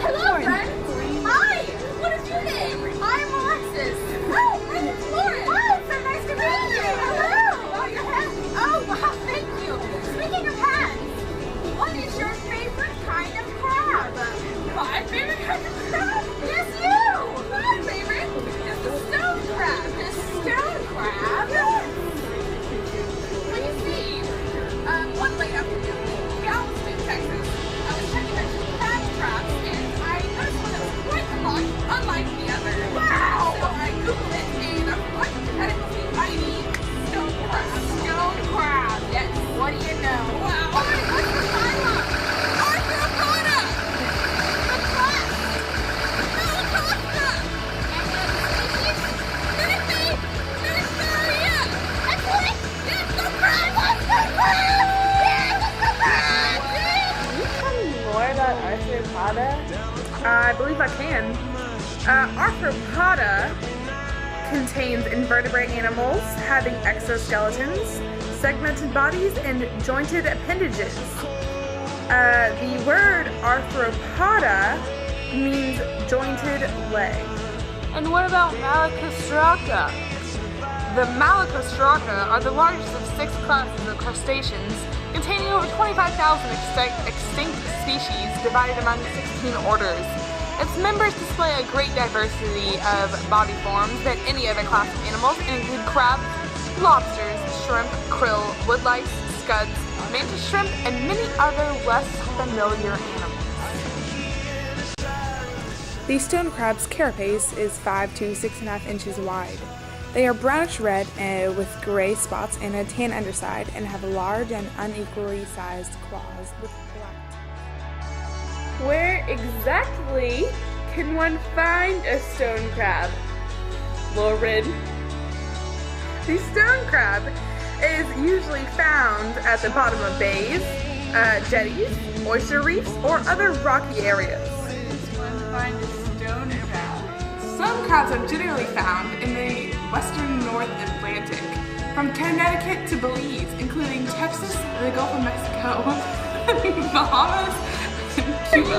Hello, friends! Hi! What is your name? I'm Alexis. Oh, my name's Lauren. Oh, it's so nice to meet you. Hello! Oh, your hat. Oh, wow, thank you. Speaking of hats, what is your favorite kind of crab? My favorite kind of crab? Yes, you! My favorite is the stone crab. The stone crab? Well, you see, one late afternoon, in Galveston, Texas, I was checking out crabs, and I noticed one that was quite unlike the other. Wow! So I googled it, and I'm quite competitively finding stone crab. Stone crab. Yes. What do you know? Wow! What's the title? Arthropoda. The class. Malacosta. And the species? Minifee. Excellent. Yes, the crab. Let's go crab. Yes, let's go crab. More about arthropoda? I believe I can. Arthropoda contains invertebrate animals having exoskeletons, segmented bodies, and jointed appendages. The word arthropoda means jointed leg. And what about Malacostrata? The Malacostrata are the largest of 6 classes of crustaceans, containing over 25,000 extinct species divided among 16 orders. Its members display a great diversity of body forms than any other class of animals and include crabs, lobsters, shrimp, krill, woodlice, scuds, mantis shrimp, and many other less familiar animals. The stone crab's carapace is 5 to 6.5 inches wide. They are brownish red with gray spots and a tan underside and have large and unequally sized claws with black teeth. Where exactly can one find a stone crab? Lauren. The stone crab is usually found at the bottom of bays, jetties, oyster reefs, or other rocky areas. Stone crabs are generally found in the western North Atlantic, from Connecticut to Belize, including Texas, the Gulf of Mexico, Bahamas, and Cuba.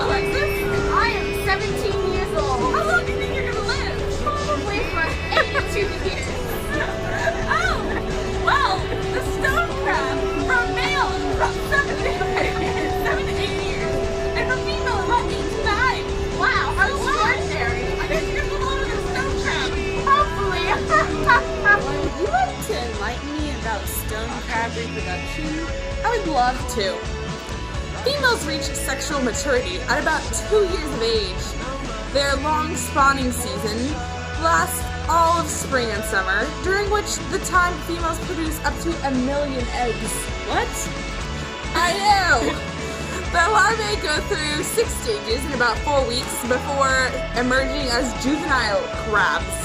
I am 17 years old. How long do you think you're going to live? Probably for 82 years. Oh, well, the stone crab, for a male, is about 7 to 8 years, and for female, about 8 to 9. Wow, how extraordinary. I guess you're going to live with a stone crab. Hopefully. Would you like to enlighten me about stone crab reproduction? I would love to. Females reach sexual maturity at about 2 years of age. Their long spawning season lasts all of spring and summer, during which the time females produce up to 1 million eggs. What? I know! The larvae go through 6 stages in about 4 weeks before emerging as juvenile crabs.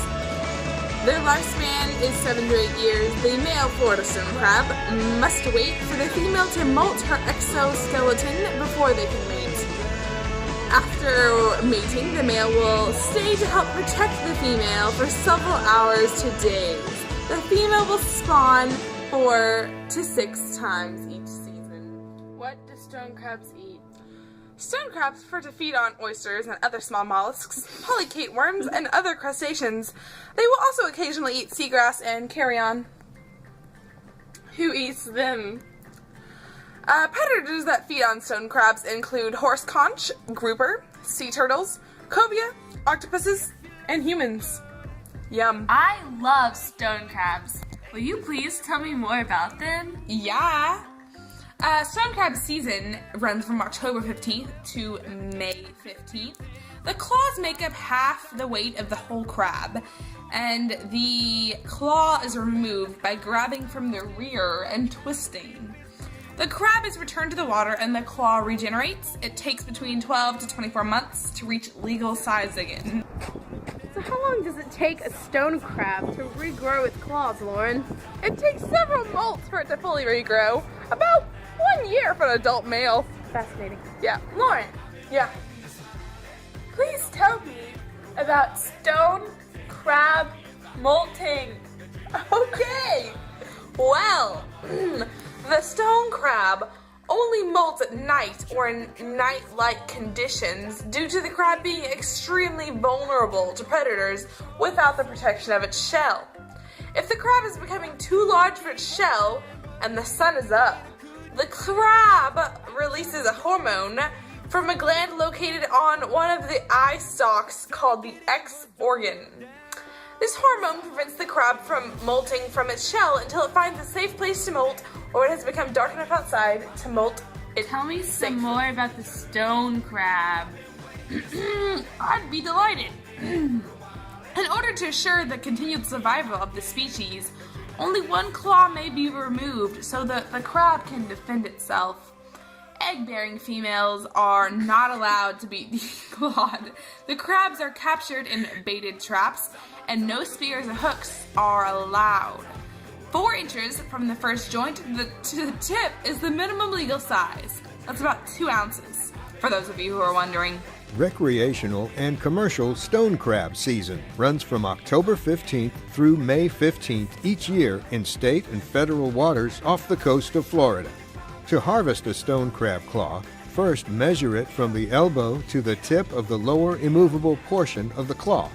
Their lifespan is 7 to 8 years. The male Florida stone crab must wait for the female to molt her exoskeleton before they can mate. After mating, the male will stay to help protect the female for several hours to days. The female will spawn 4 to 6 times each season. What do stone crabs eat? Stone crabs prefer to feed on oysters and other small mollusks, polychaete worms, and other crustaceans. They will also occasionally eat seagrass and carrion. Who eats them? Predators that feed on stone crabs include horse conch, grouper, sea turtles, cobia, octopuses, and humans. Yum. I love stone crabs. Will you please tell me more about them? Yeah. Stone crab season runs from October 15th to May 15th. The claws make up half the weight of the whole crab, and the claw is removed by grabbing from the rear and twisting. The crab is returned to the water and the claw regenerates. It takes between 12 to 24 months to reach legal size again. So how long does it take a stone crab to regrow its claws, Lauren? It takes several molts for it to fully regrow. About 1 year for an adult male. Fascinating. Yeah. Lauren, Yeah. Please tell me about stone crab molting. Okay. Well, the stone crab only molts at night or in night-like conditions due to the crab being extremely vulnerable to predators without the protection of its shell. If the crab is becoming too large for its shell and the sun is up, the crab releases a hormone from a gland located on one of the eye stalks called the X organ. This hormone prevents the crab from molting from its shell until it finds a safe place to molt or it has become dark enough outside to molt. Tell me some more about the stone crab. I'd be delighted. In order to assure the continued survival of the species, only one claw may be removed so that the crab can defend itself. Egg-bearing females are not allowed to be declawed. The crabs are captured in baited traps, and no spears or hooks are allowed. 4 inches from the first joint to the tip is the minimum legal size. That's about 2 ounces, for those of you who are wondering. Recreational and commercial stone crab season runs from October 15th through May 15th each year in state and federal waters off the coast of Florida. To harvest a stone crab claw, first measure it from the elbow to the tip of the lower immovable portion of the claw.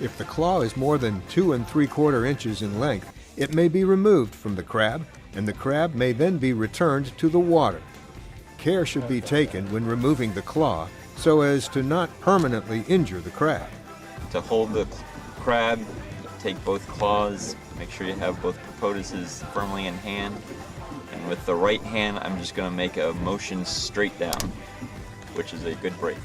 If the claw is more than 2 3/4 inches in length, it may be removed from the crab, and the crab may then be returned to the water. Care should be taken when removing the claw so as to not permanently injure the crab. To hold the crab, take both claws, make sure you have both potuses firmly in hand, and with the right hand I'm just going to make a motion straight down, which is a good break.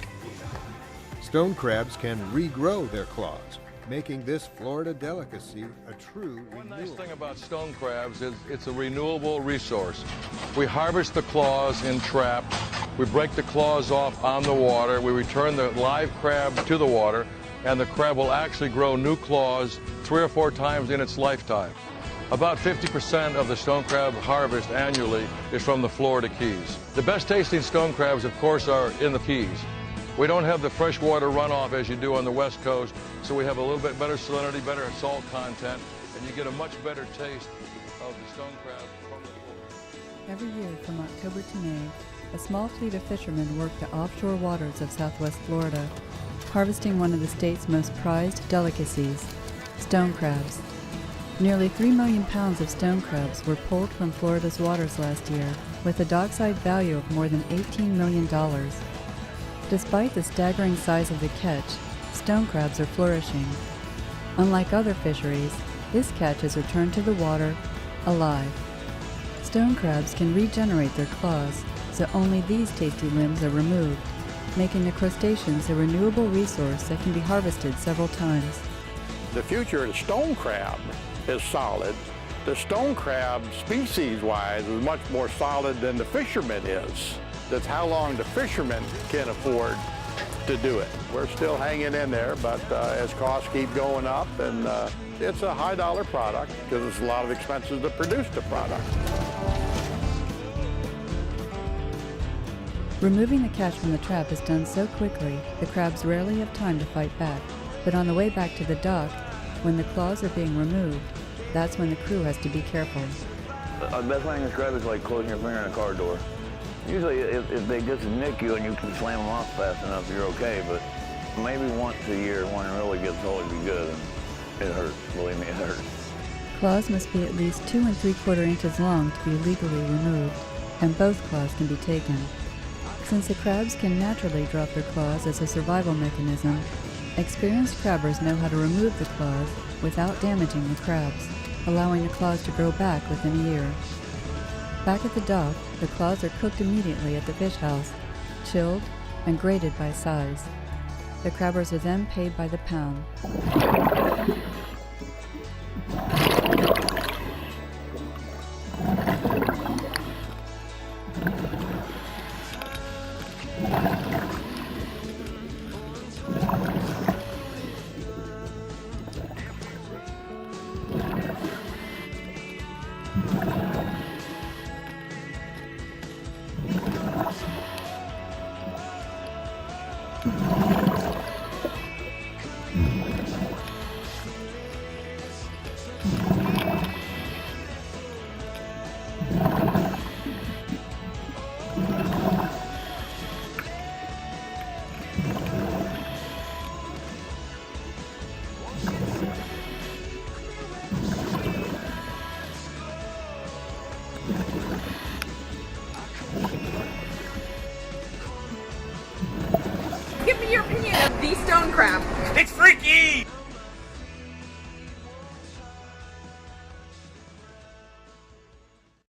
Stone crabs can regrow their claws, making this Florida delicacy a true One nice renewal. thing about stone crabs is it's a renewable resource. We harvest the claws in trap, we break the claws off on the water, we return the live crab to the water, and the crab will actually grow new claws 3 or 4 times in its lifetime. About 50% of the stone crab harvest annually is from the Florida Keys. The best tasting stone crabs, of course, are in the Keys. We don't have the freshwater runoff as you do on the West Coast, so we have a little bit better salinity, better salt content, and you get a much better taste of the stone crab from the Florida. Every year from October to May, a small fleet of fishermen work the offshore waters of Southwest Florida, harvesting one of the state's most prized delicacies, stone crabs. Nearly 3 million pounds of stone crabs were pulled from Florida's waters last year, with a dockside value of more than $18 million. Despite the staggering size of the catch, stone crabs are flourishing. Unlike other fisheries, this catch is returned to the water alive. Stone crabs can regenerate their claws, so only these tasty limbs are removed, making the crustaceans a renewable resource that can be harvested several times. The future of the stone crab is solid. The stone crab, species-wise, is much more solid than the fisherman is. That's how long the fishermen can afford to do it. We're still hanging in there, but as costs keep going up, and it's a high-dollar product because it's a lot of expenses to produce the product. Removing the catch from the trap is done so quickly, the crabs rarely have time to fight back. But on the way back to the dock, when the claws are being removed, that's when the crew has to be careful. The best way to describe it is like closing your finger in a car door. Usually if they just nick you and you can slam them off fast enough, you're okay, but maybe once a year when it really gets old, it'd be good, and it hurts. Believe me, it hurts. Claws must be at least 2 3/4 inches long to be legally removed, and both claws can be taken. Since the crabs can naturally drop their claws as a survival mechanism, experienced crabbers know how to remove the claws without damaging the crabs, allowing the claws to grow back within a year. Back at the dock, the claws are cooked immediately at the fish house, chilled, and graded by size. The crabbers are then paid by the pound. Give me your opinion of the stone crab. It's freaky!